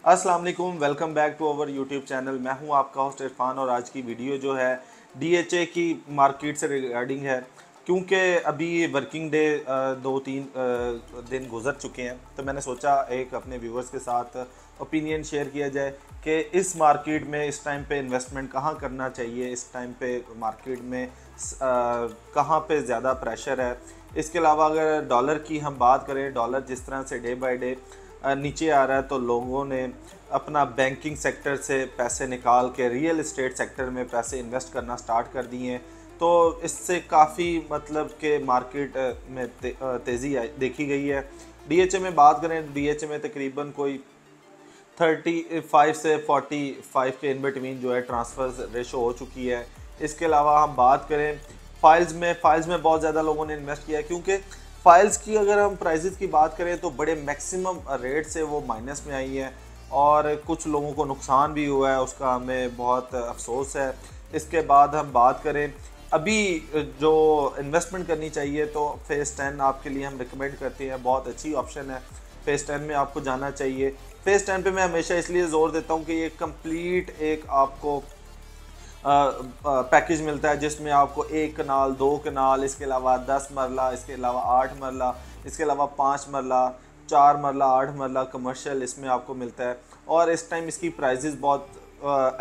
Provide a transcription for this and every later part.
अस्सलाम वालेकुम, welcome back to our YouTube channel. मैं हूं आपका होस्ट इरफान और आज की वीडियो जो है डीएचए की मार्केट से रिगार्डिंग है। क्योंकि अभी वर्किंग डे 2-3 दिन गुजर चुके हैं, तो मैंने सोचा एक अपने व्यूवर्स के साथ ओपिनियन शेयर किया जाए कि इस मार्केट में इस टाइम पे इन्वेस्टमेंट कहाँ करना चाहिए, इस टाइम पे मार्केट में कहाँ पे ज़्यादा प्रेशर है। इसके अलावा अगर डॉलर की हम बात करें, डॉलर जिस तरह से डे बाय डे नीचे आ रहा है, तो लोगों ने अपना बैंकिंग सेक्टर से पैसे निकाल के रियल एस्टेट सेक्टर में पैसे इन्वेस्ट करना स्टार्ट कर दिए हैं। तो इससे काफ़ी मतलब के मार्केट में तेज़ी देखी गई है। डीएचए में बात करें, डीएचए में तकरीबन कोई 35 से 45 के इन बिटवीन जो है ट्रांसफ़र रेशो हो चुकी है। इसके अलावा हम बात करें फ़ाइल्स में बहुत ज़्यादा लोगों ने इन्वेस्ट किया है, क्योंकि फ़ाइल्स की अगर हम प्राइसेस की बात करें तो बड़े मैक्सिमम रेट से वो माइनस में आई है और कुछ लोगों को नुकसान भी हुआ है, उसका हमें बहुत अफसोस है। इसके बाद हम बात करें अभी जो इन्वेस्टमेंट करनी चाहिए, तो फेज़ 10 आपके लिए हम रिकमेंड करते हैं, बहुत अच्छी ऑप्शन है। फेज़ 10 में आपको जाना चाहिए। फेज़ 10 पे मैं हमेशा इसलिए ज़ोर देता हूँ कि ये कंप्लीट एक आपको पैकेज मिलता है, जिसमें आपको 1 कनाल, 2 कनाल, इसके अलावा 10 मरला, इसके अलावा 8 मरला, इसके अलावा 5 मरला, 4 मरला, 8 मरला कमर्शियल इसमें आपको मिलता है। और इस टाइम इसकी प्राइजेस बहुत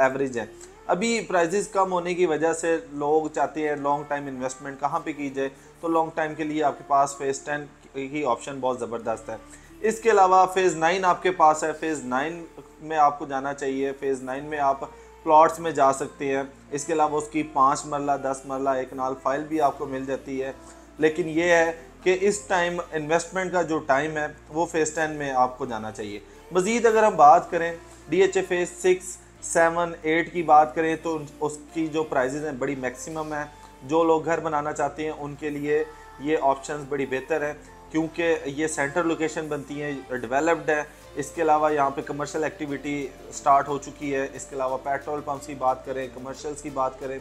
एवरेज हैं। अभी प्राइजेस कम होने की वजह से लोग चाहते हैं लॉन्ग टाइम इन्वेस्टमेंट कहाँ पे की जाए, तो लॉन्ग टाइम के लिए आपके पास फेज़ 10 की ऑप्शन बहुत ज़बरदस्त है। इसके अलावा फेज़ 9 आपके पास है। फेज़ 9 में आपको जाना चाहिए। फेज़ 9 में आप प्लॉट्स में जा सकते हैं। इसके अलावा उसकी 5 मरला, 10 मरला, 1 कनाल फाइल भी आपको मिल जाती है। लेकिन ये है कि इस टाइम इन्वेस्टमेंट का जो टाइम है वो फेज़ 10 में आपको जाना चाहिए। मज़ीद अगर हम बात करें डीएचए फेज़ 6, 7, 8 की बात करें, तो उसकी जो प्राइजेज़ हैं बड़ी मैक्सिमम है। जो लोग घर बनाना चाहते हैं उनके लिए ये ऑप्शंस बड़ी बेहतर है, क्योंकि ये सेंटर लोकेशन बनती हैं, डेवलप्ड है। इसके अलावा यहाँ पे कमर्शियल एक्टिविटी स्टार्ट हो चुकी है। इसके अलावा पेट्रोल पंप्स की बात करें, कमर्शियल्स की बात करें,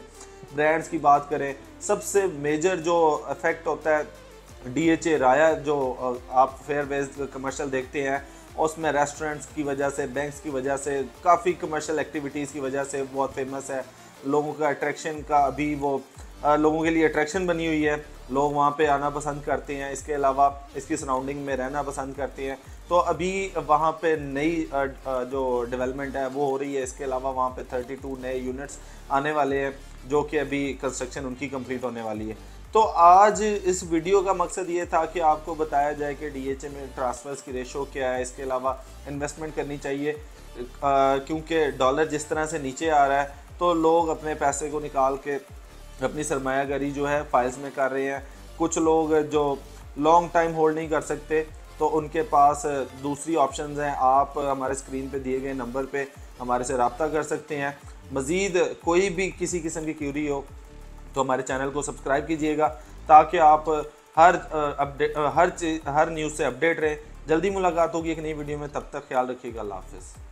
ब्रांड्स की बात करें, सबसे मेजर जो इफेक्ट होता है डीएचए राया, जो आप फेयर बेस्ड कमर्शियल देखते हैं, उसमें रेस्टोरेंट्स की वजह से, बैंक्स की वजह से, काफ़ी कमर्शियल एक्टिविटीज़ की वजह से बहुत फेमस है। लोगों का अट्रैक्शन का अभी वो लोगों के लिए अट्रैक्शन बनी हुई है। लोग वहाँ पे आना पसंद करते हैं। इसके अलावा इसकी सराउंडिंग में रहना पसंद करते हैं। तो अभी वहाँ पे नई जो डेवलपमेंट है वो हो रही है। इसके अलावा वहाँ पे 32 नए यूनिट्स आने वाले हैं, जो कि अभी कंस्ट्रक्शन उनकी कंप्लीट होने वाली है। तो आज इस वीडियो का मकसद ये था कि आपको बताया जाए कि डीएचए में ट्रांसफ़र्स की रेशो क्या है। इसके अलावा इन्वेस्टमेंट करनी चाहिए, क्योंकि डॉलर जिस तरह से नीचे आ रहा है, तो लोग अपने पैसे को निकाल के अपनी सरमायाकारी जो है फाइल्स में कर रहे हैं। कुछ लोग जो लॉन्ग टाइम होल्ड नहीं कर सकते, तो उनके पास दूसरी ऑप्शंस हैं। आप हमारे स्क्रीन पे दिए गए नंबर पे हमारे से रब्ता कर सकते हैं। मज़ीद कोई भी किसी किस्म की क्यूरी हो तो हमारे चैनल को सब्सक्राइब कीजिएगा, ताकि आप हर न्यूज़ से अपडेट रहें। जल्दी मुलाकात होगी एक नई वीडियो में, तब तक ख्याल रखिएगा। अल्लाह हाफ़िज़।